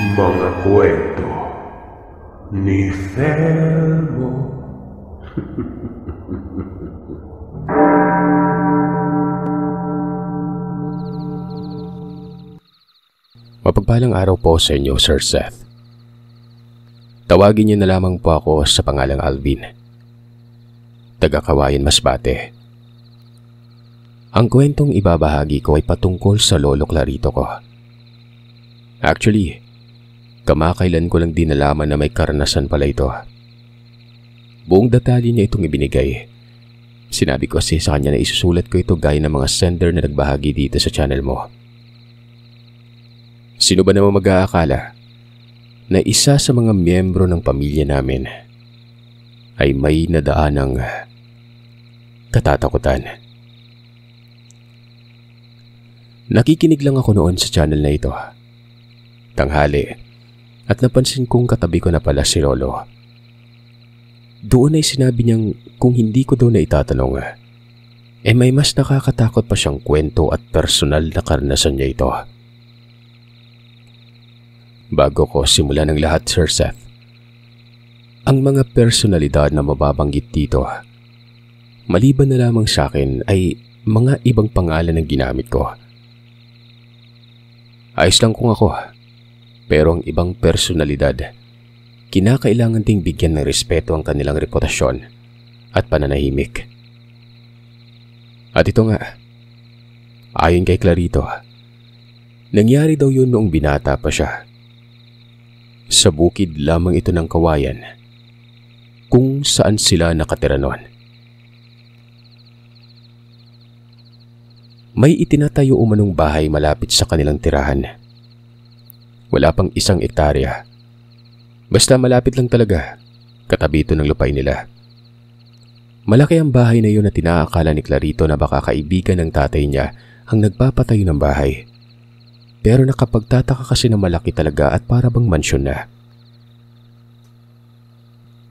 Mga kwento ni Felmo. Mapagpalang araw po sa inyo, Sir Seth. Tawagin niyo na lamang po ako sa pangalang Alvin, taga-Kawayan, Masbate. Ang kwentong ibabahagi ko ay patungkol sa lolo Clarito ko. Actually, kamakailan ko lang din nalaman na may karanasan pala ito. Buong detalye niya itong ibinigay. Sinabi ko kasi sa kanya na isusulat ko ito gaya ng mga sender na nagbahagi dito sa channel mo. Sino ba naman mag-aakala na isa sa mga miyembro ng pamilya namin ay may nadaanang katatakutan? Nakikinig lang ako noon sa channel na ito. Tanghali, at napansin kong katabi ko na pala si Lolo. Doon ay sinabi niyang kung hindi ko daw na itatanong, may mas nakakatakot pa siyang kwento at personal na karanasan niya ito. Bago ko simulan ng lahat, Sir Seth, ang mga personalidad na mababanggit dito, maliban na lamang sa akin, ay mga ibang pangalan ang ginamit ko. Ayos lang kung ako, pero ang ibang personalidad, kinakailangan ding bigyan ng respeto ang kanilang reputasyon at pananahimik. At ito nga, ayon kay Clarito, nangyari daw yun noong binata pa siya. Sa bukid lamang ito ng Kawayan, kung saan sila nakatira noon. May itinatayo umanong bahay malapit sa kanilang tirahan. Wala pang 1 ektarya. Basta malapit lang talaga, katabi ito ng lupain nila. Malaki ang bahay na yun na tinaakala ni Clarito na baka kaibigan ng tatay niya ang nagpapatayo ng bahay. Pero nakapagtataka kasi na malaki talaga at para bang mansyon na.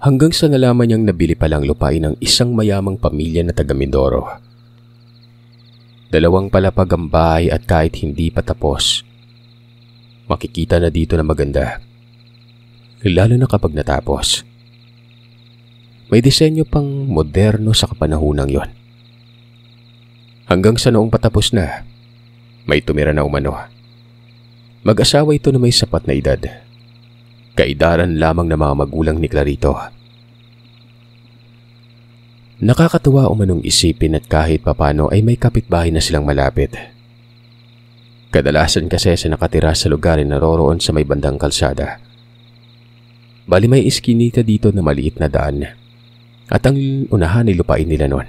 Hanggang sa nalaman niyang nabili palang lupain ng isang mayamang pamilya na taga Mindoro. 2 palapag ang bahay at kahit hindi pa tapos, makikita na dito na maganda. Lalo na kapag natapos. May disenyo pang moderno sa kapanahunang yon. Hanggang sa noong patapos na, may tumira na umano. Mag-asawa ito na may sapat na edad. Kaedaran lamang na mga magulang ni Clarito. Nakakatuwa umanong isipin at kahit papano ay may kapitbahay na silang malapit. Kadalasan kasi sa nakatira sa lugar ay naroroon sa may bandang kalsada. Bali may iskinita dito na maliit na daan at ang unahan ay lupain nila noon.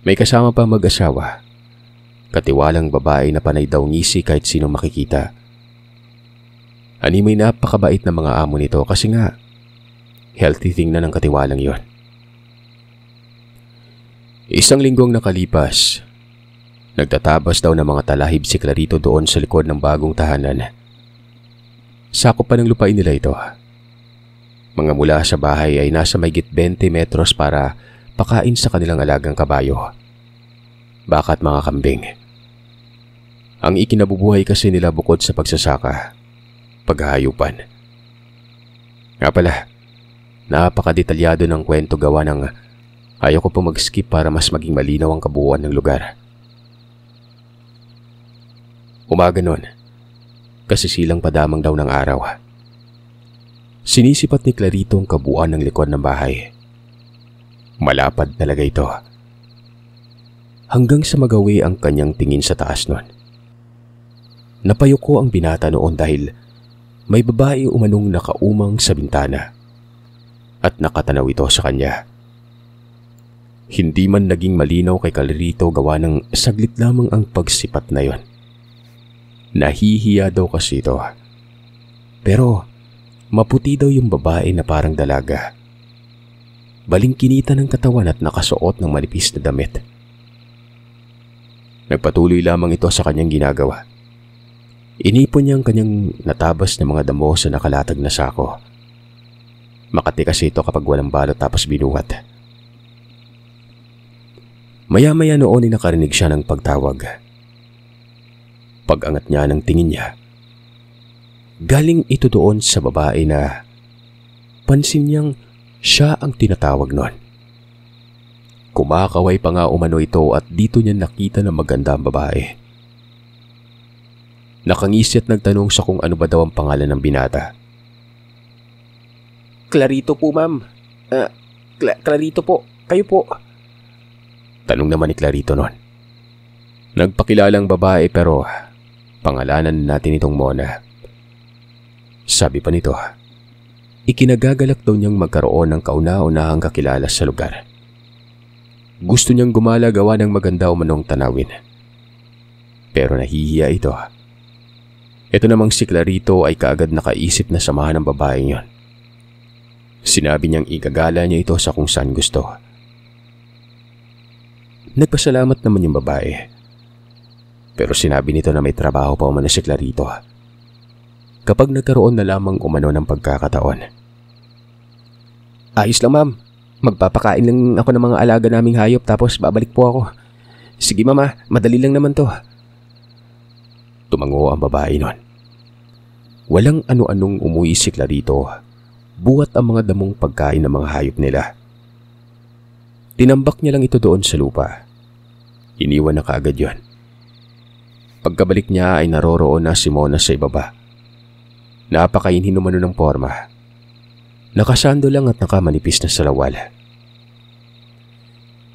May kasama pa mag-asawa, katiwalang babae na panay daw ngisi kahit sino makikita. Ani may napakabait na mga amo nito kasi nga healthy tingnan ng katiwalang yon. 1 linggong nakalipas, nagtatabas daw ng mga talahib si Clarito doon sa likod ng bagong tahanan. Sakop pa ng lupain nila ito. Mga mula sa bahay ay nasa mahigit 20 metros para pakain sa kanilang alagang kabayo. Baka at mga kambing. Ang ikinabubuhay kasi nila bukod sa pagsasaka, paghahayupan. Nga pala, napakadetalyado ng kwento gawa ng ayaw ko po mag-skip para mas maging malinaw ang kabuuan ng lugar. Umaga nun, kasi silang padamang daw ng araw. Sinisipat ni Clarito ang kabuuan ng likod ng bahay. Malapad talaga ito. Hanggang sa magawi ang kanyang tingin sa taas nun. Napayuko ang binata noon dahil may babae umanong nakaumang sa bintana at nakatanaw ito sa kanya. Hindi man naging malinaw kay Clarito gawa ng saglit lamang ang pagsipat na yon. Nahihiya daw kasi ito. Pero maputi daw yung babae na parang dalaga. Balingkinita ng katawan at nakasuot ng manipis na damit. Nagpatuloy lamang ito sa kanyang ginagawa. Inipon niya ang kanyang natabas na mga damo sa nakalatag na sako. Makati kasi ito kapag walang balot tapos binuhat. Maya-maya noon ay nakarinig siya ng pagtawag. Pag-angat niya ng tingin niya, Galing ito doon sa babae na pansin niyang siya ang tinatawag noon. Kumakaway pa nga umano ito at dito niya nakita na maganda ang babae. Nakangisi at nagtanong sa kung ano ba daw ang pangalan ng binata. Clarito po, ma'am. Clarito po. Kayo po. Tanong naman ni Clarito noon. Nagpakilalang babae pero pangalanan natin itong Mona. Sabi pa nito, ikinagagalak daw niyang magkaroon ng kauna-unahang kakilala sa lugar. Gusto niyang gumala gawa ng maganda umanong tanawin. Pero nahihiya ito. Ito namang si Clarito ay kaagad nakaisip na samahan ng babaeng yon. Sinabi niyang igagala niya ito sa kung saan gusto. Nagpasalamat naman yung babae. Pero sinabi nito na may trabaho pa umano si Clarito kapag nagkaroon na lamang umano ng pagkakataon. Ayos lang, ma'am. Magpapakain lang ako ng mga alaga naming hayop tapos babalik po ako. Sige, mama. Madali lang naman to. Tumango ang babae nun. Walang ano-anong umuwi si Clarito buhat ang mga damong pagkain ng mga hayop nila. Tinambak niya lang ito doon sa lupa. Iniwan na kaagad yon. Pagkabalik niya ay naroroon na si Mona sa ibaba. Napakainhin umano ng forma. Nakasando lang at nakamanipis na salawal.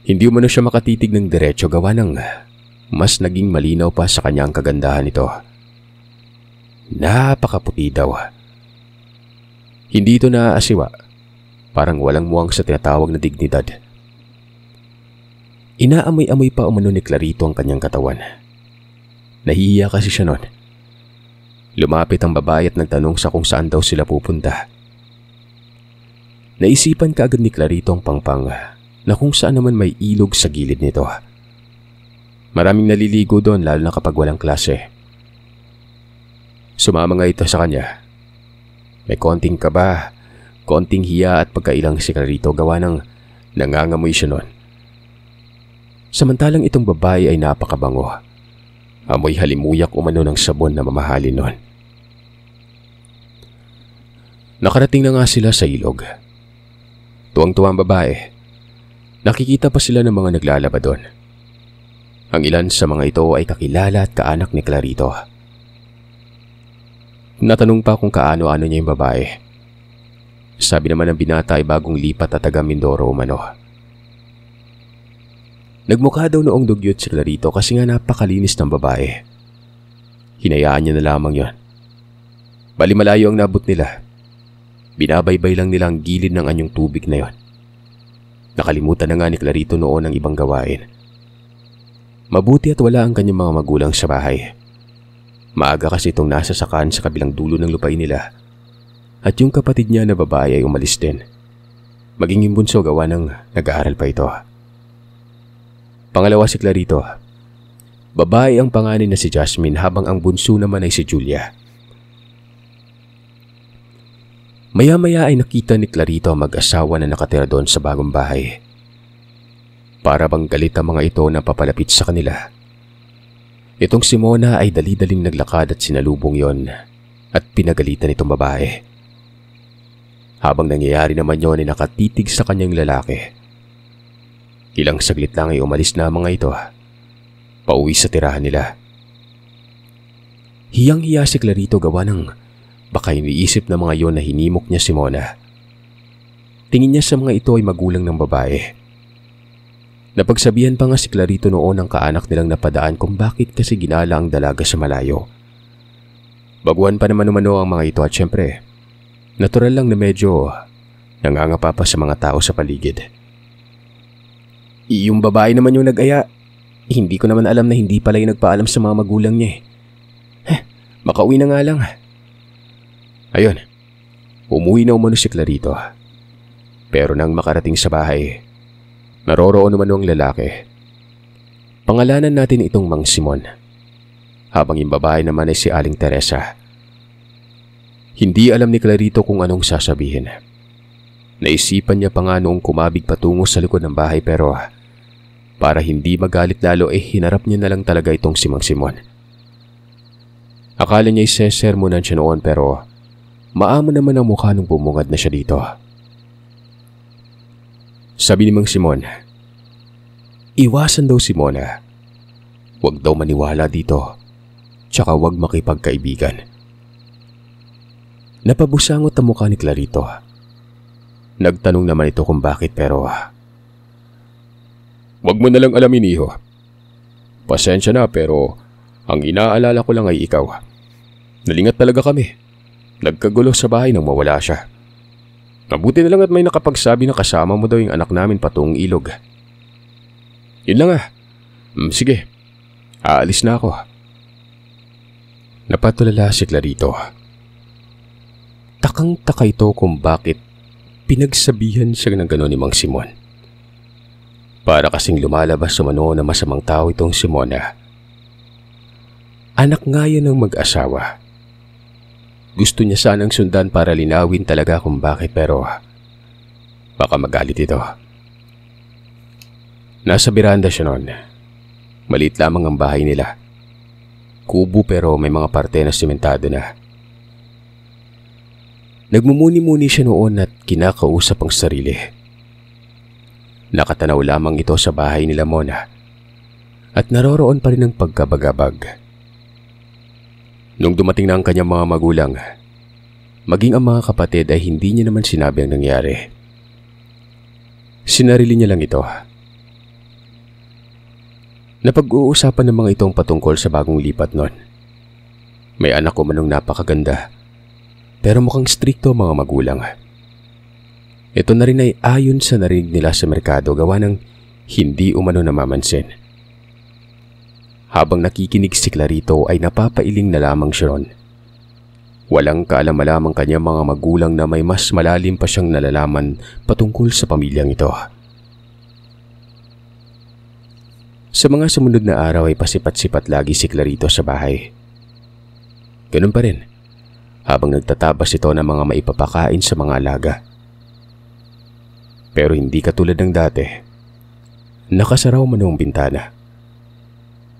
Hindi umano siya makatitig ng diretso gawa ng mas naging malinaw pa sa kanya ang kagandahan nito. Napakaputi daw. Hindi ito naaasiwa. Parang walang muwang sa tinatawag na dignidad. Inaamoy-amoy pa umano ni Clarito ang kanyang katawan. Nahihiya kasi siya noon. Lumapit ang babae at nagtanong sa kung saan daw sila pupunta. Naisipan kaagad ni Clarito ang pangpang na kung saan naman may ilog sa gilid nito. Maraming naliligo doon lalo na kapag walang klase. Sumama nga ito sa kanya. May konting kaba, konting hiya at pagkailang si Clarito gawa ng nangangamoy siya noon. Samantalang itong babae ay napakabango. Amoy halimuyak umano ng sabon na mamahalin noon. Nakarating na nga sila sa ilog. Tuwang-tuwang babae. Nakikita pa sila ng mga naglalaba doon. Ang ilan sa mga ito ay kakilala at kaanak ni Clarito. Natanong pa kung kaano-ano niya yung babae. Sabi naman ng binata ay bagong lipat at taga Mindoro umano. Nagmukha daw noong dugyot si Clarito kasi nga napakalinis ng babae. Hinayaan niya na lamang yon. Bali malayo ang nabot nila. Binabaybay lang nila ang gilid ng anyong tubig na yon. Nakalimutan na nga ni Clarito noon ang ibang gawain. Mabuti at wala ang kanyang mga magulang sa bahay. Maaga kasi itong nasa sakan sa kabilang dulo ng lupain nila. At yung kapatid niya na babae ay umalis din. Maging yung bunso gawa ng nag-aaral pa ito. Pangalawa si Clarito. Babae ang panganay na si Jasmine habang ang bunso naman ay si Julia. Maya-maya ay nakita ni Clarito ang mag-asawa na nakatira doon sa bagong bahay. Para bang galit ang mga ito na papalapit sa kanila. Itong si Mona ay dali-daling naglakad at sinalubong yon at pinagalitan itong babae. Habang nangyayari naman yon ay nakatitig sa kanyang lalaki. Ilang saglit lang ay umalis na ang mga ito. Pauwi sa tirahan nila. Hiyang-hiya si Clarito gawa ng baka iniisip ng mga yon na hinimok niya si Mona. Tingin niya sa mga ito ay magulang ng babae. Napagsabihan pa nga si Clarito noon ang kaanak nilang napadaan kung bakit kasi ginala ang dalaga sa malayo. Baguhan pa naman umano ang mga ito at syempre, natural lang na medyo nangangapa pa sa mga tao sa paligid. Yung babae naman yung nag-aya. Hindi ko naman alam na hindi pala yung nagpaalam sa mga magulang niya eh. Makauwi na nga lang. Ayun, umuwi na umano si Clarito. Pero nang makarating sa bahay, naroroon naman ang lalaki. Pangalanan natin itong Mang Simon. Habang yung babae naman ay si Aling Teresa. Hindi alam ni Clarito kung anong sasabihin. Naisipan niya pa nga noong kumabig patungo sa likod ng bahay pero para hindi magalit lalo hinarap niya na lang talaga itong si Mang Simon. Akala niya isesermonan siya noon pero maamo naman ang mukha nung bumungad na siya dito. Sabi ni Mang Simon, iwasan daw si Mona. Huwag daw maniwala dito, tsaka huwag makipagkaibigan. Napabusangot ang mukha ni Clarito. Nagtanong naman ito kung bakit pero huwag mo nalang alamin, iho. Pasensya na pero ang inaalala ko lang ay ikaw. Nalingat talaga kami. Nagkagulo sa bahay nang mawala siya. Mabuti na lang at may nakapagsabi na kasama mo daw yung anak namin patungong ilog. Yun lang . Sige, aalis na ako. Napatulala si Clarito. Takang-taka ito kung bakit pinagsabihan siya ng gano'n ni Mang Simon. Para kasing lumalabas sa mano na masamang tao itong si Mona. Anak nga yan ng mag-asawa. Gusto niya sanang sundan para linawin talaga kung bakit pero baka magalit ito. Nasa beranda siya noon. Maliit lamang ang bahay nila. Kubo pero may mga parte na simentado na. Nagmumuni-muni siya noon at kinakausap ang sarili. Nakatanaw lamang ito sa bahay nila Mona at naroroon pa rin ang pagkabagabag. Nung dumating na ang kanyang mga magulang, maging ang mga kapatid ay hindi niya naman sinabi ang nangyari. Sinarili niya lang ito. Napag-uusapan ng mga itong patungkol sa bagong lipat nun. May anak ko manong napakaganda, pero mukhang strikto mga magulang. Ito na rin ay ayon sa narinig nila sa merkado gawa ng hindi umano namamansin. Habang nakikinig si Clarito ay napapailing na lamang siya ron. Walang kaalam-alam ang kanyang mga magulang na may mas malalim pa siyang nalalaman patungkol sa pamilyang ito. Sa mga sumunod na araw ay pasipat-sipat lagi si Clarito sa bahay. Ganun pa rin, habang nagtatabas ito ng mga maipapakain sa mga alaga. Pero hindi katulad ng dati. Nakasaraw man ang bintana.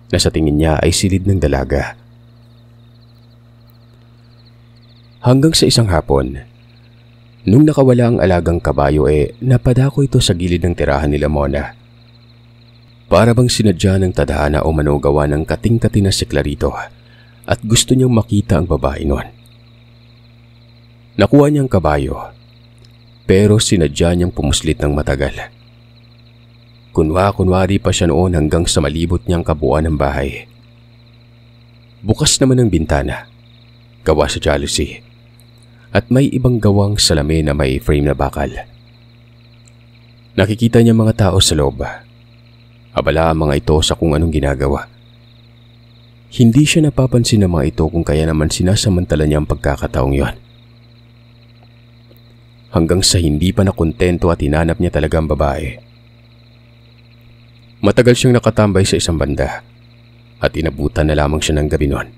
Na sa tingin niya ay silid ng dalaga. Hanggang sa isang hapon, nung nakawala ang alagang kabayo napadako ito sa gilid ng tirahan nila Mona. Para bang sinadya ng tadhana o manugawa ng kating-kati na si Clarito at gusto niyang makita ang babae noon. Nakuha niya ang kabayo, pero sinadya niyang pumuslit ng matagal. Kunwari pa siya noon hanggang sa malibot niyang kabuuan ng bahay. Bukas naman ang bintana, gawa sa jalousie, at may ibang gawang salamin na may frame na bakal. Nakikita niya mga tao sa loob. Abala ang mga ito sa kung anong ginagawa. Hindi siya napapansin ng mga ito kung kaya naman sinasamantala niya ang pagkakataong yon. Hanggang sa hindi pa nakontento at hinanap niya talaga ang babae. Matagal siyang nakatambay sa isang banda at inabutan na lamang siya ng gabi noon.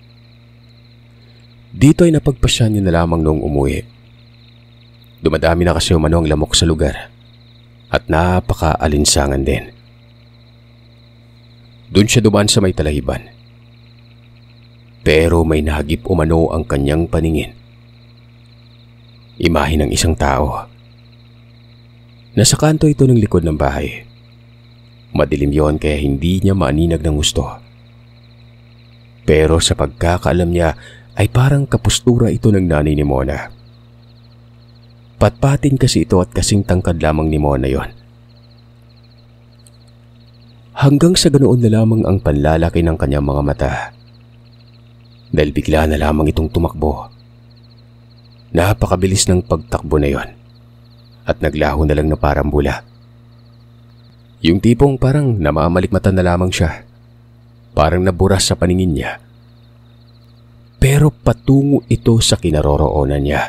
Dito ay napagpasya niya na lamang noong umuwi. Dumadami na kasi umano ang lamok sa lugar at napaka-alinsangan din. Doon siya dumaan sa may talahiban. Pero may nahagip umano ang kanyang paningin. Imahe ng isang tao. Nasa kanto ito ng likod ng bahay. Madilim yon kaya hindi niya maaninag ng gusto. Pero sa pagkakaalam niya ay parang kapustura ito ng nanay ni Mona. Patpatin kasi ito at kasing tangkad lamang ni Mona yon. Hanggang sa ganoon na lamang ang panlalaki ng kanyang mga mata. Dahil bigla na lamang itong tumakbo. Napakabilis ng pagtakbo na yon at naglaho na lang na parang bula. Yung tipong parang namamalikmatan na lamang siya. Parang naburas sa paningin niya. Pero patungo ito sa kinaroroonan niya.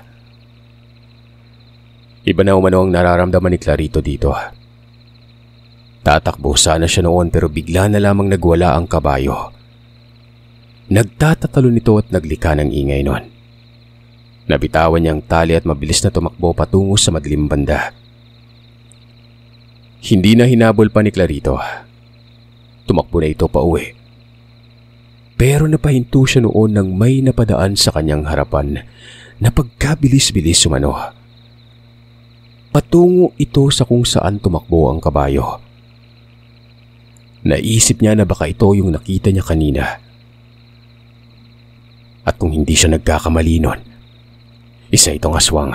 Iba na umano ang nararamdaman ni Clarito dito. Tatakbo sana siya noon pero bigla na lamang nagwala ang kabayo. Nagtatatalo nito at naglika ng ingay noon. Nabitawan niya ang tali at mabilis na tumakbo patungo sa madilim banda. Hindi na hinabol pa ni Clarito. Tumakbo na ito pa uwi. Pero napahinto siya noon nang may napadaan sa kanyang harapan na pagkabilis-bilis umano. Patungo ito sa kung saan tumakbo ang kabayo. Naisip niya na baka ito yung nakita niya kanina. At kung hindi siya nagkakamali nun, isa itong aswang.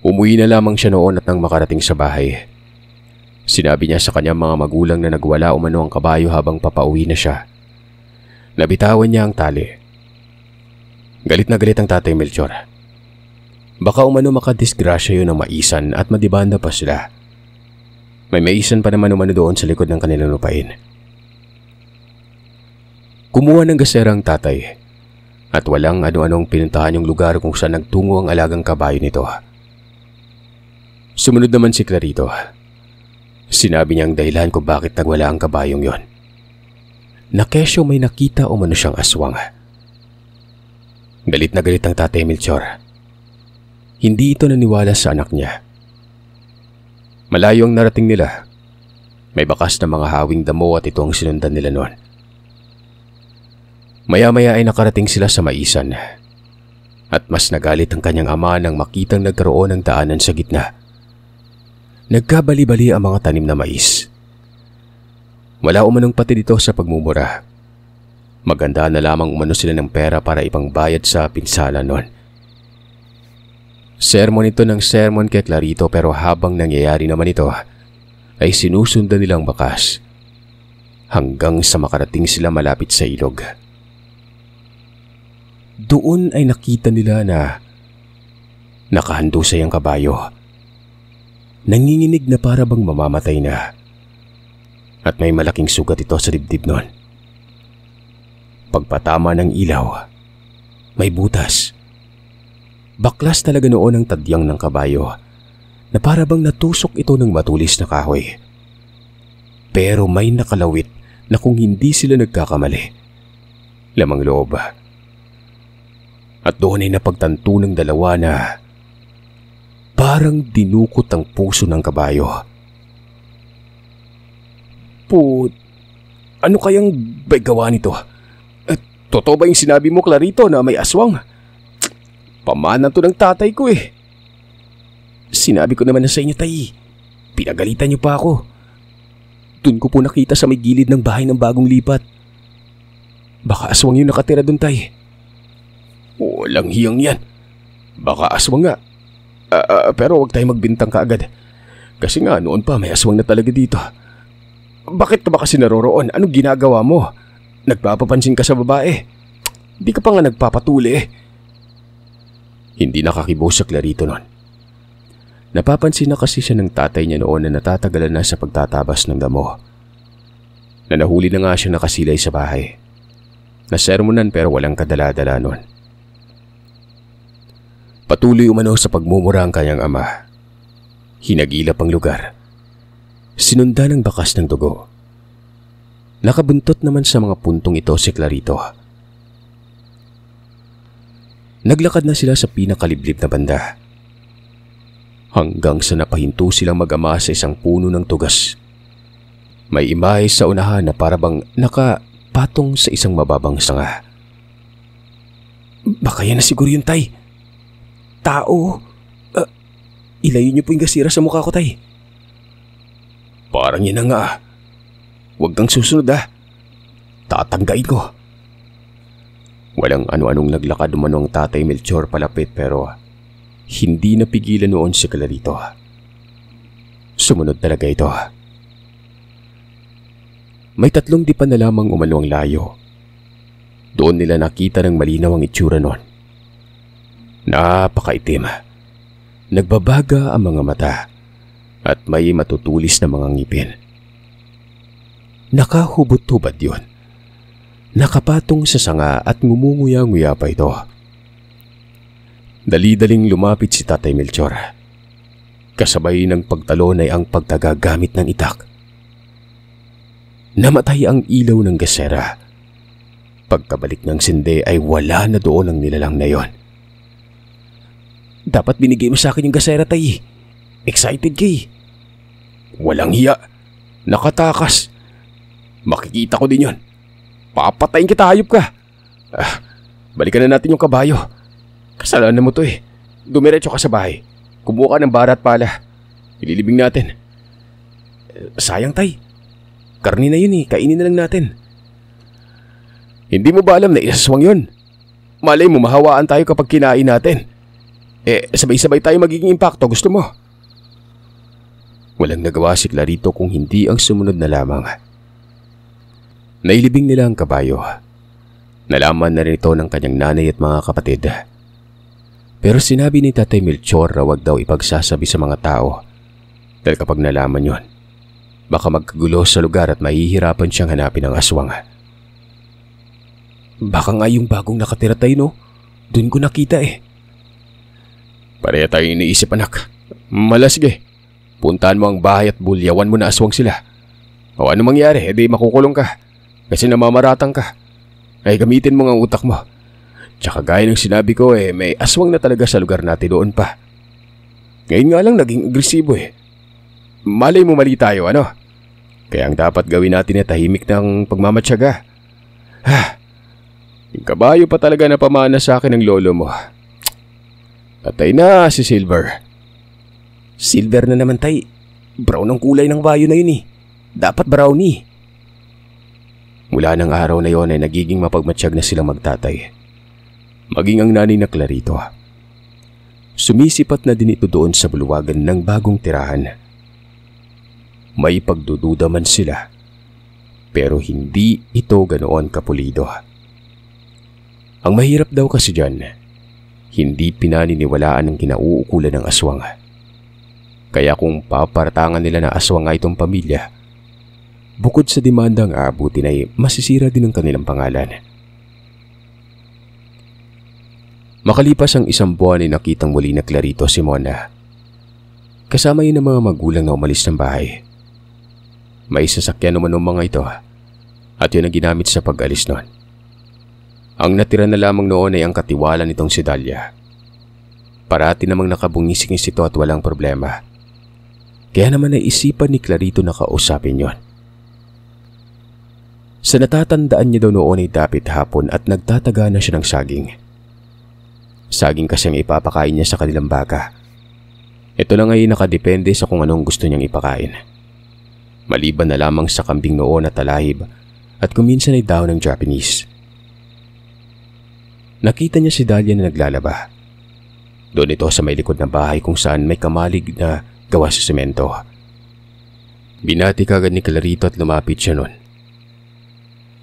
Umuwi na lamang siya noon at nang makarating sa bahay, sinabi niya sa kanyang mga magulang na nagwala umano ang kabayo habang papauwi na siya. Nabitawan niya ang tali. Galit na galit ang Tatay Melchor. Baka umano makadisgrasya yun ng maisan at madibanda pa sila. May maisan pa naman umano doon sa likod ng kanilang lupain. Kumuha ng gasera ang tatay at walang ano-anong pinuntahan yung lugar kung saan nagtungo ang alagang kabayo nito. Sumunod naman si Clarito. Sinabi niya ang dahilan kung bakit nagwala ang kabayong yon. Na kesyo may nakita umano siyang aswang. Galit na galit ang Tatay Melchor. Hindi ito naniwala sa anak niya. Malayo ang narating nila. May bakas na mga hawing damo at ito ang sinundan nila noon. Maya-maya ay nakarating sila sa maisan. At mas nagalit ang kanyang ama nang makitang nagkaroon ng daanan sa gitna. Nagkabali-bali ang mga tanim na mais. Wala umanong pati dito sa pagmumura. Maganda na lamang umano sila ng pera para ipangbayad sa pinsala noon. Sermon ito ng sermon kay Clarito pero habang nangyayari naman ito ay sinusundan nilang bakas hanggang sa makarating sila malapit sa ilog. Doon ay nakita nila na nakahandusay ang kabayo. Nanginginig na para bang mamamatay na at may malaking sugat ito sa dibdib noon. Pagpatama ng ilaw, may butas. Baklas talaga noon ang tadyang ng kabayo na para bang natusok ito ng matulis na kahoy. Pero may nakalawit na kung hindi sila nagkakamali, lamang loob. At doon ay napagtanto ng dalawa na parang dinukot ang puso ng kabayo. Ano kayang bay gawa nito? Totoo ba yung sinabi mo, Clarito, na may aswang? Pamanan to ng tatay ko eh. Sinabi ko naman na sa inyo, tay. Pinagalitan niyo pa ako. Doon ko po nakita sa may gilid ng bahay ng bagong lipat. Baka aswang yung nakatira doon, tay. Walang hiyang yan. Baka aswang nga. Pero huwag tayo magbintang kaagad. Kasi nga noon pa may aswang na talaga dito. Bakit ka ba kasi naroroon? Anong ginagawa mo? Nagpapapansin ka sa babae. Di ka pa nga nagpapatuli eh. Hindi nakakibos sa Clarito noon. Napapansin na kasi siya ng tatay niya noon na natatagalan na sa pagtatabas ng damo. Na nahuli na nga siya nakasilay sa bahay. Nasermonan pero walang kadala-dala noon. Patuloy umano sa pagmumura ang kanyang ama. Hinagilap ang lugar. Sinundan ng bakas ng dugo. Nakabuntot naman sa mga puntong ito si Clarito. Naglakad na sila sa pinakaliblib na banda. Hanggang sa napahinto silang mag-ama sa isang puno ng tugas. May imahe sa unahan na parabang nakapatong sa isang mababang sanga. Baka yan na siguro yun, tay. Tao. Ilayo niyo po yung gasira sa mukha ko, tay. Parang yan na nga. Huwag kang susunod Tatanggain ko. Walang ano-anong naglakad umano ang Tatay Melchor palapit pero hindi napigilan noon si Clarito. Sumunod talaga ito. May 3 dipa na lamang umano ang layo. Doon nila nakita ng malinaw ang itsura noon. Napakaitim. Nagbabaga ang mga mata at may matutulis na mga ngipin. Nakahubot-hubad yun. Nakapatong sa sanga at ngumunguya-nguya pa ito. Dali-daling lumapit si Tatay Melchor. Kasabay ng pagtalon ay ang pagtagagamit ng itak. Namatay ang ilaw ng gasera. Pagkabalik ng sinde ay wala na doon ang nilalang na yon. Dapat binigay mo sa akin yung gasera, tay. Excited kay. Walang hiya. Nakatakas. Makikita ko din yon. Papatayin kita, hayop ka! Balikan na natin yung kabayo. Kasalanan mo to eh. Dumiretso ka sa bahay. Kumuha ka ng bara at pala. Ililibing natin. Sayang, tay. Karni na yun eh. Kainin na lang natin. Hindi mo ba alam na isaswang yun? Malay mo mahawaan tayo kapag kinain natin. Sabay-sabay tayo magiging impacto. Gusto mo? Walang nagawa si Clarito kung hindi ang sumunod na lamang. Nailibing nila ang kabayo. Nalaman na rin ito ng kanyang nanay at mga kapatid. Pero sinabi ni Tatay Melchor na wag daw ipagsasabi sa mga tao. Dahil kapag nalaman yon, baka magkagulo sa lugar at mahihirapan siyang hanapin ang aswang. Baka nga yung bagong nakatira tayo, no? Doon ko nakita eh. Pareha tayo iniisip, anak. Malasige. Puntahan mo ang bahay at bulyawan mo na aswang sila. O ano mangyari, edi makukulong ka. Kasi namamaratang ka. Ay gamitin mo ang utak mo. Tsaka gaya ng sinabi ko may aswang na talaga sa lugar natin doon pa. Ngayon nga lang naging agresibo eh. Malay mo mali tayo, ano? Kaya ang dapat gawin natin ay tahimik ng pagmamatyaga. Yung kabayo pa talaga na pamana sa akin ng lolo mo. Patay na si Silver. Silver na naman, tay. Brown ang kulay ng bayo na yun eh. Dapat brownie. Mula ng araw na yon ay nagiging mapagmatsyag na silang magtatay. Maging ang nanay na Clarito. Sumisipat na din ito doon sa bulwagan ng bagong tirahan. May pagdududa man sila, pero hindi ito ganoon kapulido. Ang mahirap daw kasi dyan, hindi pinaniniwalaan ang kinauukulan ng aswang. Kaya kung paparatangan nila na aswang nga itong pamilya, bukod sa demandang aabutin ay masisira din ang kanilang pangalan. Makalipas ang 1 buwan ay nakitang muli na Clarito si Mona. Kasama yun ang mga magulang na umalis ng bahay. May sasakyan naman ng mga ito at yun ang ginamit sa pag-alis noon. Ang natira na lamang noon ay ang katiwala nitong si Dalia. Parati namang nakabungisingis ito at walang problema. Kaya naman naisipan ni Clarito na kausapin yon. Sa natatandaan niya daw noon ay dapit hapon at nagtataga na siya ng saging. Saging kasi ang ipapakain niya sa kanilang baka. Ito lang ay nakadepende sa kung anong gusto niyang ipakain. Maliban na lamang sa kambing noon at talahib at kuminsan ay daw ng Japanese. Nakita niya si Dalia na naglalaba. Doon ito sa may likod ng bahay kung saan may kamalig na gawa sa semento. Binati kagad ni Clarito at lumapit siya noon.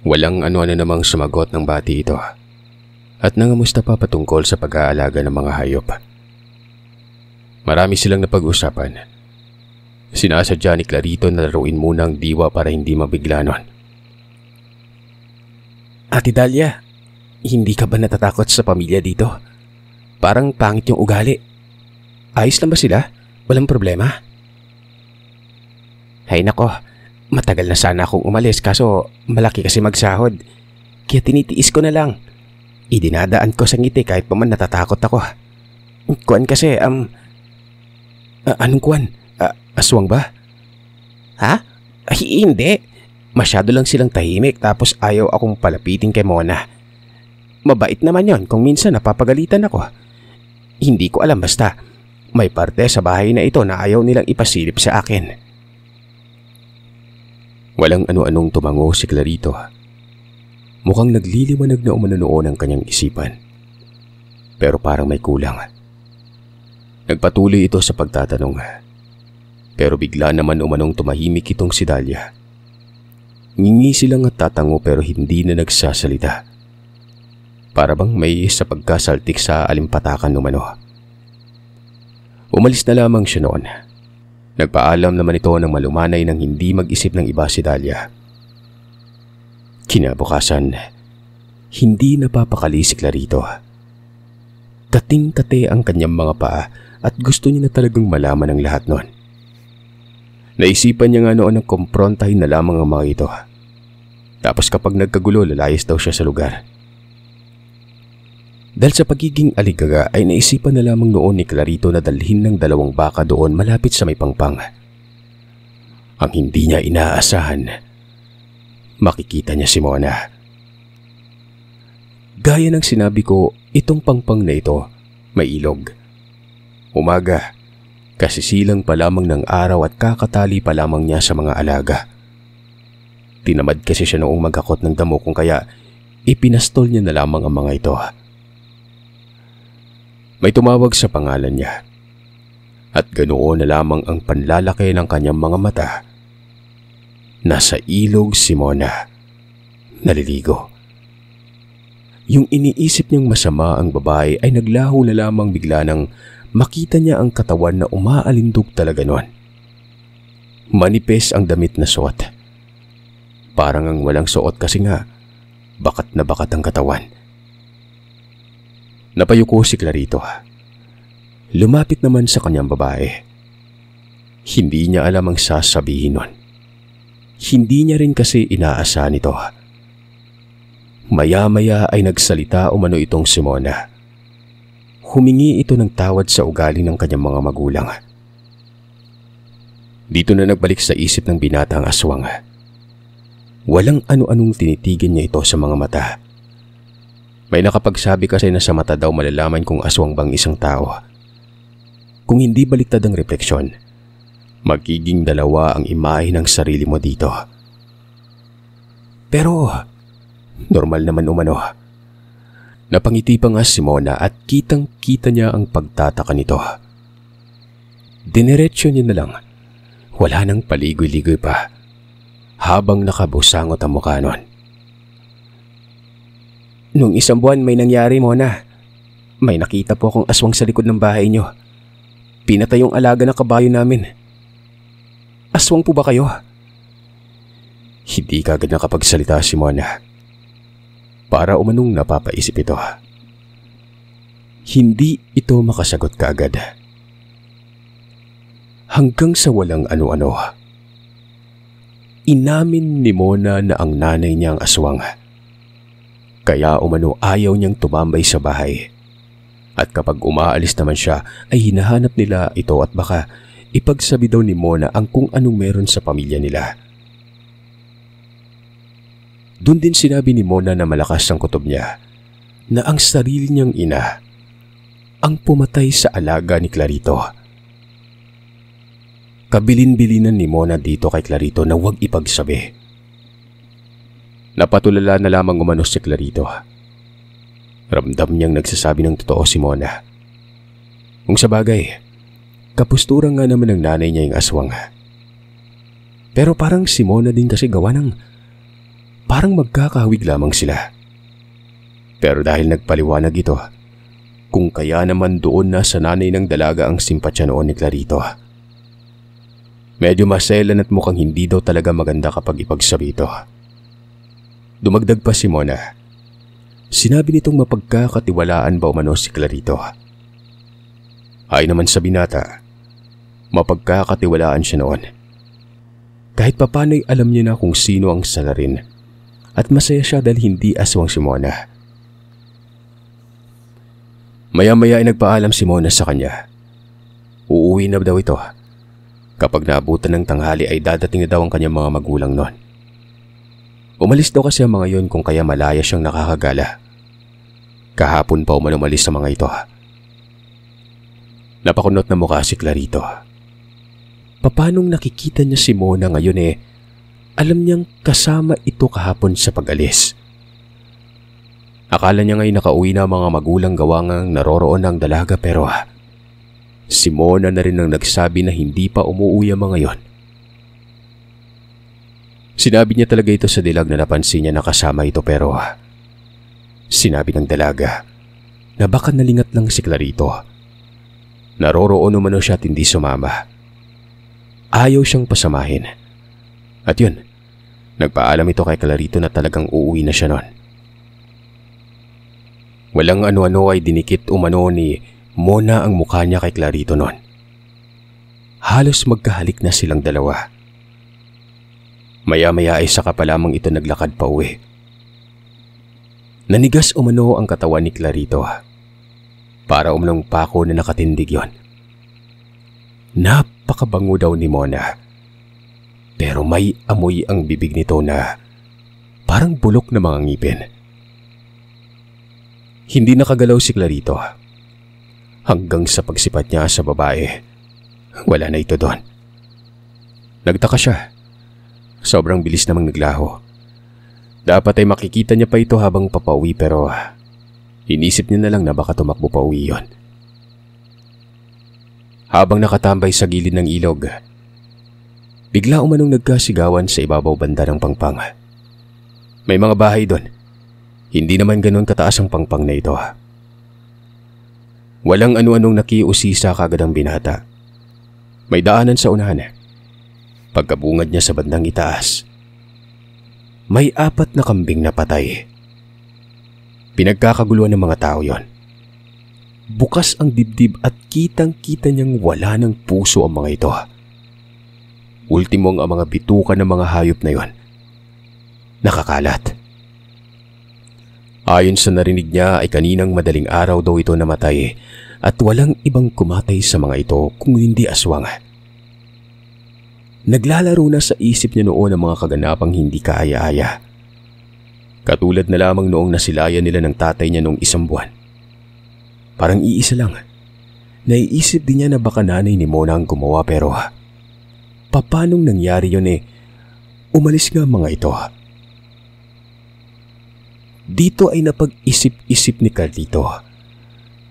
Walang ano-ano namang sumagot ng bati ito at nangamusta pa patungkol sa pag-aalaga ng mga hayop. Marami silang napag-usapan. Sinasadya ni Clarito na laruin muna ang diwa para hindi mabigla nun. Ate Dalia, hindi ka ba natatakot sa pamilya dito? Parang pangit yung ugali. Ayos lang ba sila? Walang problema? Hay nako, matagal na sana akong umalis kaso malaki kasi magsahod. Kaya tinitiis ko na lang. Idinadaan ko sa ngiti kahit pa man natatakot ako. Kuwan kasi, anong kuwan? Aswang ba? Ha? Hindi. Masyado lang silang tahimik tapos ayaw akong palapitin kay Mona. Mabait naman yon kung minsan napapagalitan ako. Hindi ko alam basta may parte sa bahay na ito na ayaw nilang ipasilip sa akin. Walang ano-anong tumango si Clarito. Mukhang nagliliwanag na umano noon ang kanyang isipan. Pero parang may kulang. Nagpatuloy ito sa pagtatanong. Pero bigla naman umanong tumahimik itong si Dalia. Ngingisi lang at tatango pero hindi na nagsasalita. Para bang may sa pagkasaltik sa alimpatakan umano. Umalis na lamang siya noon. Nagpaalam naman ito ng malumanay nang hindi mag-isip ng iba si Dalia. Kinabukasan, hindi napapakali si Clarito. Kating-kate ang kanyang mga paa at gusto niya na talagang malaman ang lahat noon. Naisipan niya nga noon ang kumprontahin na lamang ang mga ito. Tapos kapag nagkagulo, lalayas daw siya sa lugar. Dahil sa pagiging aligaga ay naisipan na lamang noon ni Clarito na dalhin ng 2 baka doon malapit sa may pangpang. Ang hindi niya inaasahan, makikita niya si Mona. Gaya ng sinabi ko, itong pangpang na ito may ilog. Umaga, kasisilang pa lamang ng araw at kakatali pa lamang niya sa mga alaga. Tinamad kasi siya noong maghakot ng damo kung kaya ipinastol niya na lamang ang mga ito. May tumawag sa pangalan niya at ganoon na lamang ang panlalaki ng kanyang mga mata. Nasa ilog si Mona, naliligo. Yung iniisip niyang masama ang babae ay naglaho na lamang bigla nang makita niya ang katawan na umaalindog talaga noon. Manipis ang damit na suot. Parang ang walang suot kasi nga, bakat na bakat ang katawan. Napayuko si Clarito. Lumapit naman sa kanyang babae. Hindi niya alam ang sasabihin nun. Hindi niya rin kasi inaasahan ito. Maya-maya ay nagsalita umano itong si Mona. Humingi ito ng tawad sa ugali ng kanyang mga magulang. Dito na nagbalik sa isip ng binata ang aswang. Walang ano-anong tinitigan niya ito sa mga mata. May nakapagsabi kasi na sa mata daw malalaman kung aswang bang isang tao. Kung hindi baliktad ang refleksyon, magiging dalawa ang imahe ng sarili mo dito. Pero normal naman umano. Napangiti pa nga si Mona at kitang-kita niya ang pagtataka nito. Dineretsyo niya na lang. Wala nang paligoy-ligoy pa. Habang nakabusangot ang mukha nun. Nung isang buwan may nangyari, Mona. May nakita po akong aswang sa likod ng bahay niyo. Pinatay yung alaga ng kabayo namin. Aswang po ba kayo? Hindi kagad nakapagsalita si Mona. Para umanong napapaisip ito. Hindi ito makasagot kaagad. Hanggang sa walang ano-ano. Inamin ni Mona na ang nanay niya ang aswang. Kaya umano ayaw niyang tumambay sa bahay. At kapag umaalis naman siya ay hinahanap nila ito at baka ipagsabi daw ni Mona ang kung anong meron sa pamilya nila. Doon din sinabi ni Mona na malakas ang kutob niya na ang sarili niyang ina ang pumatay sa alaga ni Clarito. Kabilin-bilinan ni Mona dito kay Clarito na huwag ipagsabi. Napatulala na lamang umano si Clarito. Ramdam niyang nagsasabi ng totoo si Mona. Kung sa bagay, kapusturang nga naman ng nanay niya yung aswang. Pero parang si Mona din kasi gawa ng parang magkakahawig lamang sila. Pero dahil nagpaliwanag ito, kung kaya naman doon na sa nanay ng dalaga ang simpatsya noon ni Clarito. Medyo maselan at mukhang hindi daw talaga maganda kapag ipagsabi ito. Dumagdag pa si Mona. Sinabi nitong mapagkakatiwalaan ba umano si Clarito. Ay naman sa binata, mapagkakatiwalaan siya noon. Kahit papanay alam niya na kung sino ang salarin at masaya siya dahil hindi aswang si Mona. Maya-maya ay nagpaalam si Mona sa kanya. Uuwi na daw ito. Kapag naabutan ng tanghali ay dadating na daw ang kanyang mga magulang noon. Umalis daw kasi ang mga yon kung kaya malaya siyang nakakagala. Kahapon pa umalis sa mga ito. Napakunot na mukha si Clarito. Papanong nakikita niya si Mona ngayon alam niyang kasama ito kahapon sa pag-alis. Akala niya ngayon nakauwi na mga magulang gawangang naroroon ng dalaga pero si Mona na rin ang nagsabi na hindi pa umuwi ang mga yon. Sinabi niya talaga ito sa dilag na napansin niya na kasama ito pero sinabi ng dalaga na baka nalingat lang si Clarito. Naroroon umano siya at hindi sumama. Ayaw siyang pasamahin. At yun, nagpaalam ito kay Clarito na talagang uuwi na siya noon. Walang ano-ano ay dinikit umano ni Mona ang mukha niya kay Clarito noon. Halos magkahalik na silang dalawa. Maya-maya ay saka pa lamang ito naglakad pa uwi. Nanigas umano ang katawan ni Clarito. Para umanong pako na nakatindig yon. Napakabango daw ni Mona. Pero may amoy ang bibig nito na parang bulok na mga ngipin. Hindi nakagalaw si Clarito. Hanggang sa pagsipat niya sa babae, wala na ito doon. Nagtaka siya. Sobrang bilis namang naglaho. Dapat ay makikita niya pa ito habang papauwi pero inisip niya na lang na baka tumakbo pa uwi yon. Habang nakatambay sa gilid ng ilog, bigla umanong nagkasigawan sa ibabaw banda ng pangpang. May mga bahay doon. Hindi naman ganoon kataas ang pangpang na ito. Walang ano-anong nakiusisa kagad ang binata. May daanan sa unahan. Pagkabungad niya sa bandang itaas, may 4 na kambing na patay. Pinagkakaguluhan ng mga tao yon. Bukas ang dibdib at kitang-kita niyang wala ng puso ang mga ito. Ultimong ang mga bituka ng mga hayop na yon. Nakakalat. Ayon sa narinig niya ay kaninang madaling araw daw ito namatay at walang ibang kumatay sa mga ito kung hindi aswang. Naglalaro na sa isip niya noon ang mga kaganapang hindi kaaya-aya. Katulad na lamang noong nasilayan nila ng tatay niya noong 1 buwan. Parang iisa lang. Naiisip din niya na baka nanay ni Mona ang gumawa pero papanong nangyari yun umalis nga mga ito. Dito ay napag-isip-isip ni Carlito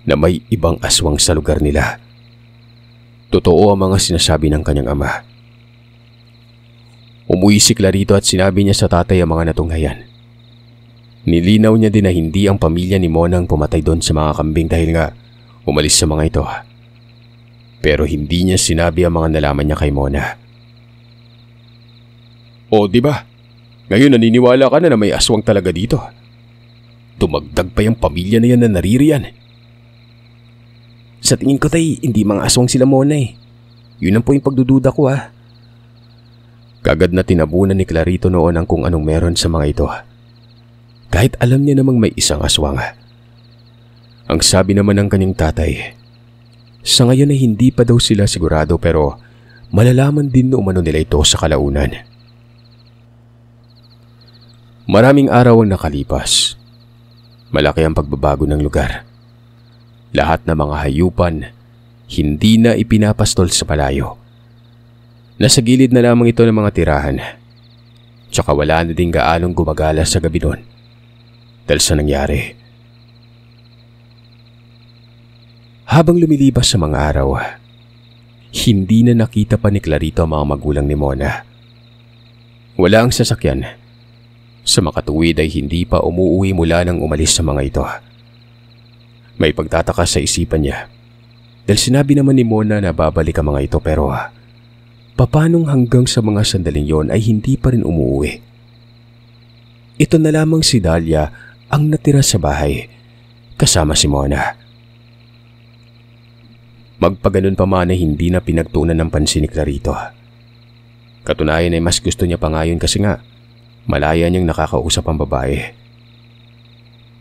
na may ibang aswang sa lugar nila. Totoo ang mga sinasabi ng kanyang ama. Umuwi si Clarito at sinabi niya sa tatay ang mga natunghayan. Nilinaw niya din na hindi ang pamilya ni Mona ang pumatay doon sa mga kambing dahil nga umalis sa mga ito. Pero hindi niya sinabi ang mga nalaman niya kay Mona. O di ba? Ngayon naniniwala ka na may aswang talaga dito. Dumagdag pa yung pamilya na yan na naririyan. Sa tingin ko tay, hindi mga aswang sila Mona Yun ang po yung pagdududa ko Kagad na tinabunan ni Clarito noon ang kung anong meron sa mga ito. Kahit alam niya namang may isang aswang. Ang sabi naman ng kanyang tatay, sa ngayon ay hindi pa daw sila sigurado pero malalaman din na umano nila ito sa kalaunan. Maraming araw ang nakalipas. Malaki ang pagbabago ng lugar. Lahat ng mga hayupan hindi na ipinapastol sa palayo. Nasa gilid na lamang ito ng mga tirahan. Tsaka wala na din gaanong gumagala sa gabi doon. Dahil sa nangyari. Habang lumilipas sa mga araw, hindi na nakita pa ni Clarito ang mga magulang ni Mona. Wala ang sasakyan. Sa makatuwid ay hindi pa umuuwi mula nang umalis sa mga ito. May pagtataka sa isipan niya. Dahil sinabi naman ni Mona na babalik ang mga ito pero papanong hanggang sa mga sandaling yon ay hindi pa rin umuwi? Ito na lamang si Dahlia ang natira sa bahay kasama si Mona. Magpaganon pa man ay hindi na pinagtuunan ng pansin ni Clarito. Katunayan ay mas gusto niya pa ngayon kasi nga malaya niyang nakakausap ang babae.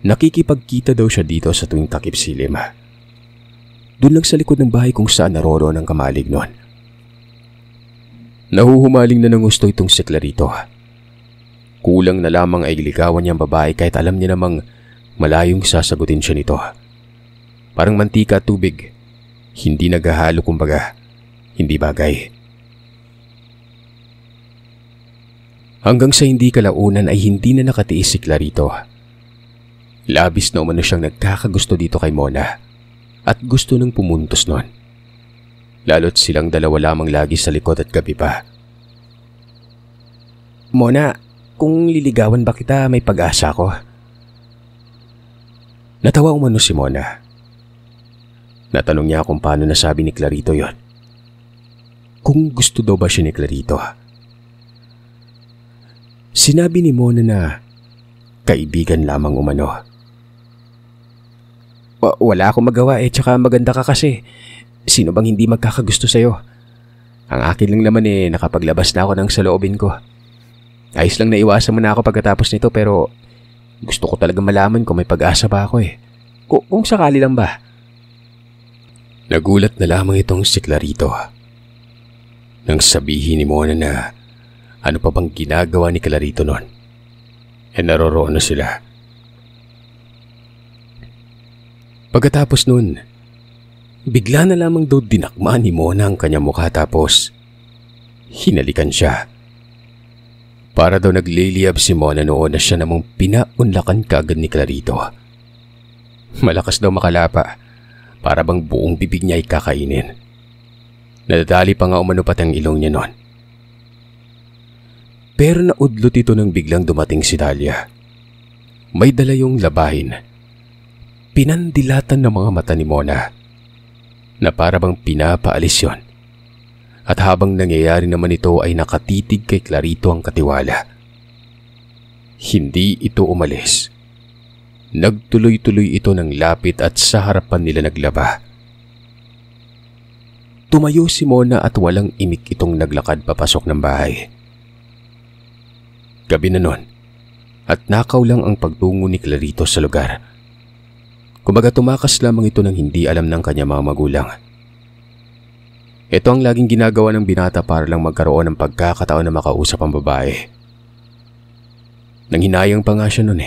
Nakikipagkita daw siya dito sa tuwing takip silim. Doon lang sa likod ng bahay kung saan naroroon ang kamalig noon. Nahuhumaling na ng gusto itong si Clarito. Kulang na lamang ay ligawan niyang babae kahit alam niya namang malayong sasagutin siya nito. Parang mantika at tubig. Hindi naghahalo kumbaga. Hindi bagay. Hanggang sa hindi kalaunan ay hindi na nakatiis si Clarito. Labis na umano siyang nagkakagusto dito kay Mona at gusto nang pumuntos noon. Lalo't silang dalawa lamang lagi sa likod at gabi pa. Mona, kung liligawan ba kita may pag-asa ko? Natawa umano si Mona. Natanong niya kung paano nasabi ni Clarito yon. Kung gusto daw ba siya ni Clarito. Sinabi ni Mona na kaibigan lamang umano. Wala akong magawa tsaka maganda ka kasi. Sino bang hindi magkakagusto sa'yo? Ang akin lang naman nakapaglabas na ako ng saloobin ko. Ayos lang na iwasan mo na ako pagkatapos nito pero gusto ko talaga malaman kung may pag-asa ba ako Kung sakali lang ba? Nagulat na lamang itong si Clarito. Nang sabihin ni Mona na ano pa bang ginagawa ni Clarito noon. Naroroon na sila. Pagkatapos nun, bigla na lamang daw dinakma ni Mona ang kanyang mukha tapos hinalikan siya. Para daw nagliliyab si Mona noon na siya namang pinaunlakan kaagad ni Clarito. Malakas daw makalapa, para bang buong bibig niya ay kakainin. Nadadali pa nga umano pati ang ilong niya noon. Pero naudlot ito nang biglang dumating si Dahlia. May dala yung labahin. Pinandilatan ng mga mata ni Mona na para bang pinapaalis yon. At habang nangyayari naman ito ay nakatitig kay Clarito ang katiwala. Hindi ito umalis. Nagtuloy-tuloy ito ng lapit at sa harapan nila naglaba. Tumayo si Mona at walang imik itong naglakad papasok ng bahay. Gabi na nun at nakaw lang ang pagtungo ni Clarito sa lugar. Kumbaga tumakas lamang ito nang hindi alam ng kanyang mga magulang. Ito ang laging ginagawa ng binata para lang magkaroon ng pagkakataon na makausap ang babae. Nanghinayang pa nga siya nun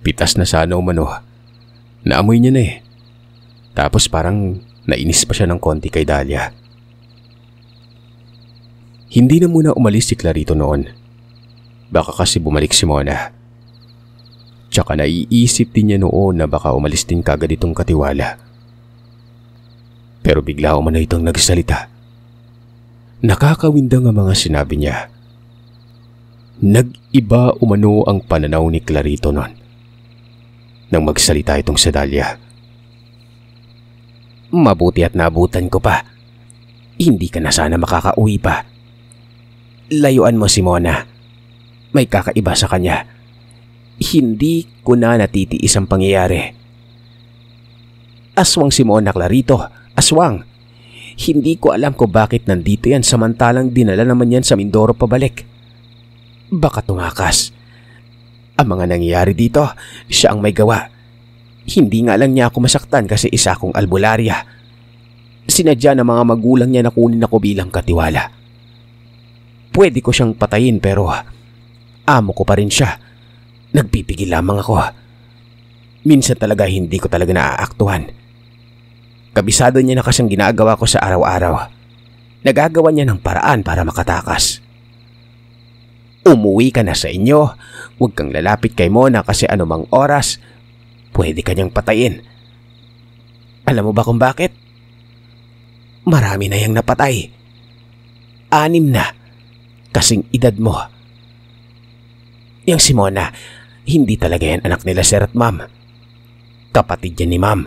Pitas na sana umano. Naamoy niya na Tapos parang nainis pa siya ng konti kay Dahlia. Hindi na muna umalis si Clarito noon. Baka kasi bumalik si Mona. Tsaka naiisip din niya noon na baka umalis din kagad itong katiwala. Pero bigla umano itong nagsalita. Nakakawindang ang mga sinabi niya. Nag-iba umano ang pananaw ni Clarito noon nang magsalita itong si Dahlia. Mabuti at nabutan ko pa. Hindi ka na sana makakauwi pa. Layuan mo si Mona. May kakaiba sa kanya. Hindi ko na natitiis ang pangyayari. Aswang si Mona, Clarito. Aswang. Hindi ko alam kung bakit nandito yan samantalang dinala naman yan sa Mindoro pabalik. Baka tumakas. Ang mga nangyayari dito, siya ang may gawa. Hindi nga lang niya ako masaktan kasi isa akong albularya. Sinadya ng mga magulang niya na kunin ako bilang katiwala. Pwede ko siyang patayin pero amo ko pa rin siya. Nagpipigil lamang ako. Minsan talaga hindi ko talaga naaaktuhan. Kabisado niya na kasing ginagawa ko sa araw-araw. Nagagawa niya ng paraan para makatakas. Umuwi ka na sa inyo. Huwag kang lalapit kay Mona kasi anumang oras, pwede kanyang patayin. Alam mo ba kung bakit? Marami na yang napatay. 6 na. Kasing edad mo. Yang si Mona, hindi talaga yan anak nila Sir at Ma'am. Kapatid yan ni Ma'am.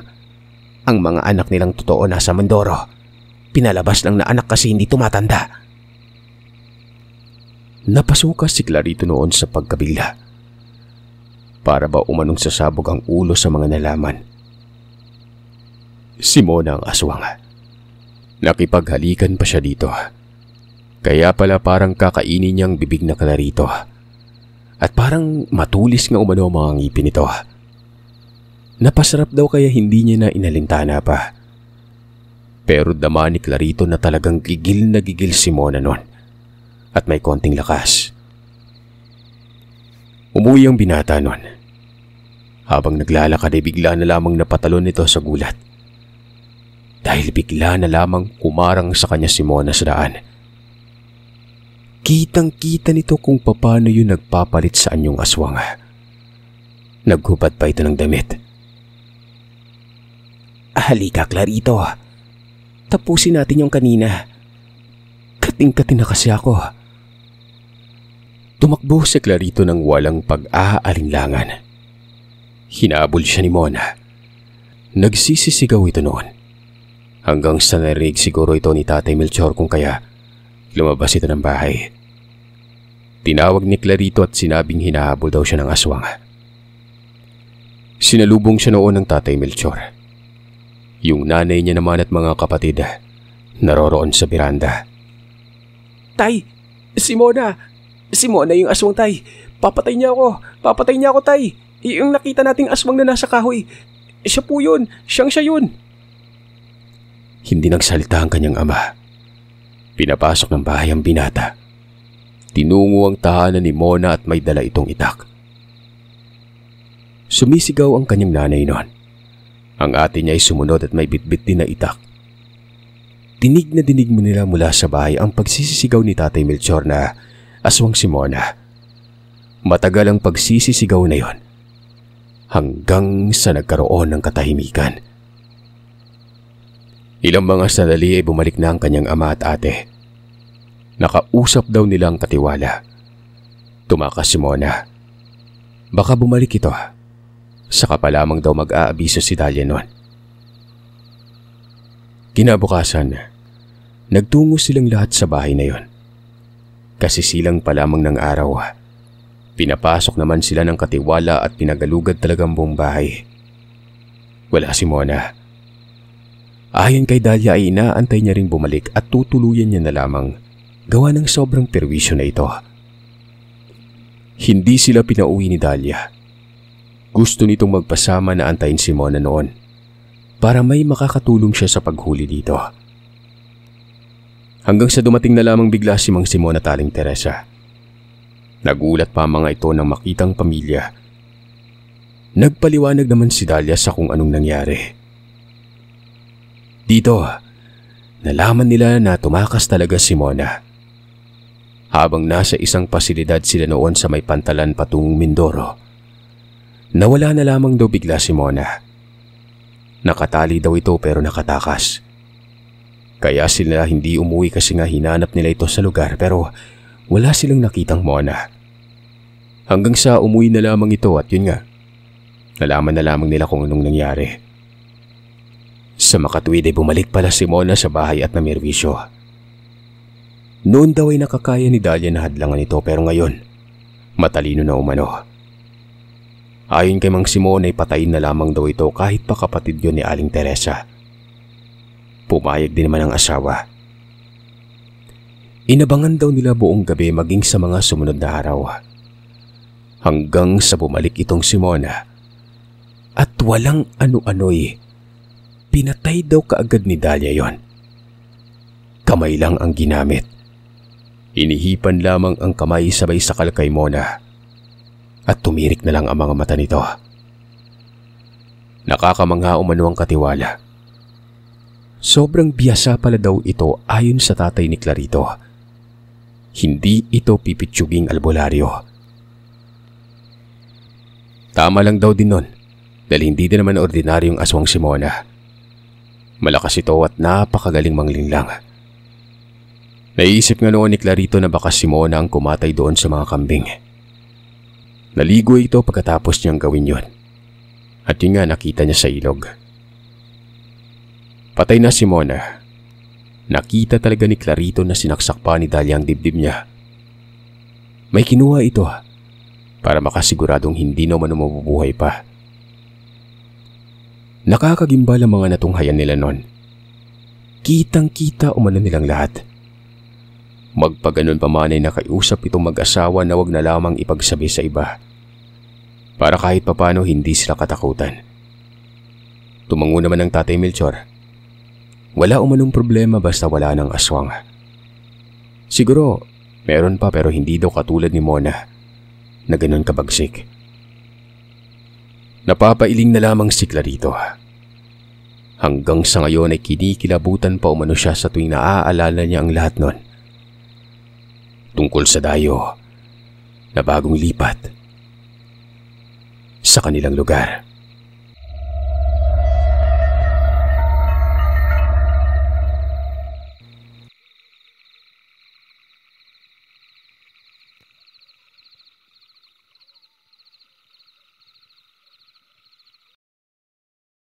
Ang mga anak nilang totoo nasa Mindoro. Pinalabas lang na anak kasi hindi tumatanda. Napasukas si Clarito noon sa pagkabigla. Para ba umanong sasabog ang ulo sa mga nalaman. Si Mona ang aswang. Nakipaghalikan pa siya dito. Kaya pala parang kakainin niyang bibig na Clarito. At parang matulis nga umano ang mga ngipin nito. Napasarap daw kaya hindi niya na inalintana pa. Pero dama ni Clarito na talagang gigil na gigil si Mona noon. At may konting lakas. Umuwi ang binata noon. Habang naglalakad ay bigla na lamang napatalon nito sa gulat. Dahil bigla na lamang kumarang sa kanya si Mona sa daan. Kitang-kita nito kung paano yun nagpapalit sa anyong aswang. Naghubad pa ito ng damit. Halika, Clarito. Tapusin natin yung kanina. Kating-kating na kasi ako. Tumakbo si Clarito ng walang pag-aalinlangan. Hinabol siya ni Mona. Nagsisisigaw ito noon. Hanggang sa narinig siguro ito ni Tatay Melchor kung kaya lumabas ito ng bahay. Tinawag ni Clarito at sinabing hinahabol daw siya ng aswang. Sinalubong siya noon ng Tatay Melchor. Yung nanay niya naman at mga kapatid naroroon sa biranda. Tay! Si Mona! Si Mona yung aswang, Tay! Papatay niya ako! Papatay niya ako, Tay! Yung nakita nating aswang na nasa kahoy. Siya po yun! Siya yun! Hindi nagsalita ang kanyang ama. Pinapasok ng bahay ang binata. Tinungo ang tahanan ni Mona at may dala itong itak. Sumisigaw ang kanyang nanay noon. Ang ate niya ay sumunod at may bitbit din na itak. Dinig na dinig mo nila mula sa bahay ang pagsisisigaw ni Tatay Melchor na aswang si Mona. Matagal ang pagsisisigaw na yon hanggang sa nagkaroon ng katahimikan. Ilang mga sandali ay bumalik na ang kanyang ama at ate. Nakausap daw nila ang katiwala. Tumakas si Mona. Baka bumalik ito. Saka pa lamang daw mag-aabiso si Dahlia noon. Kinabukasan, nagtungo silang lahat sa bahay na yon. Kasi silang pa lamang ng araw, pinapasok naman sila ng katiwala at pinagalugad talagang buong bahay. Wala si Mona. Ayon kay Dahlia ay inaantay niya ring bumalik at tutuluyan niya na lamang gawa ng sobrang perwisyo na ito. Hindi sila pinauwi ni Dahlia. Gusto nitong magpasama na antayin si Mona noon para may makakatulong siya sa paghuli dito. Hanggang sa dumating na lamang bigla si Mang Simon at Aling Teresa. Nagulat pa ang mga ito nang makitang pamilya. Nagpaliwanag naman si Dahlia sa kung anong nangyari. Dito, nalaman nila na tumakas talaga si Mona. Habang nasa isang pasilidad sila noon sa may pantalan patungong Mindoro, nawala na lamang daw bigla si Mona. Nakatali daw ito pero nakatakas. Kaya sila hindi umuwi kasi nga hinanap nila ito sa lugar pero wala silang nakitang Mona. Hanggang sa umuwi na lamang ito at yun nga, nalaman na lamang nila kung anong nangyari. Sa makatuwid ay bumalik pala si Mona sa bahay at namirwisyo. Noon daw ay nakakaya ni Dahlia na hadlangan ito pero ngayon, matalino na umano. Ayon kay Mang Simon ay patayin na lamang daw ito kahit pa kapatid yun ni Aling Teresa. Pumayag din naman ang asawa. Inabangan daw nila buong gabi maging sa mga sumunod na araw. Hanggang sa bumalik itong si Mona. At walang ano-ano'y pinatay daw kaagad ni Dahlia yon. Kamay lang ang ginamit. Inihipan lamang ang kamay sabay sakal kay Mona. At tumirik na lang ang mga mata nito. Nakakamangha umano ang katiwala. Sobrang biyasa pala daw ito ayon sa tatay ni Clarito. Hindi ito pipitsuging albularyo. Tama lang daw din nun dahil hindi din naman ordinaryong aswang si Mona. Malakas ito at napakagaling manglinlang. Naisip nga noon ni Clarito na baka si Mona ang kumatay doon sa mga kambing. Naligo ito pagkatapos niyang gawin yun. At yun nga nakita niya sa ilog. Patay na si Mona. Nakita talaga ni Clarito na sinaksak pa ni Dahlia ang dibdib niya. May kinuha ito para makasiguradong hindi naman mabubuhay pa. Nakakagimbal ang mga natunghayan nila noon. Kitang-kita umano nilang lahat. Magpaganon pa man ay nakiusap itong mag-asawa na wag na lamang ipagsabi sa iba. Para kahit papano hindi sila katakutan. Tumango naman ang Tatay Melchor. Wala umanong problema basta wala ng aswang. Siguro, meron pa pero hindi daw katulad ni Mona na ganun kabagsik. Napapailing na lamang si Clarito. Hanggang sa ngayon ay kinikilabutan pa umano siya sa tuwing naaalala niya ang lahat nun. Tungkol sa dayo na bagong lipat sa kanilang lugar.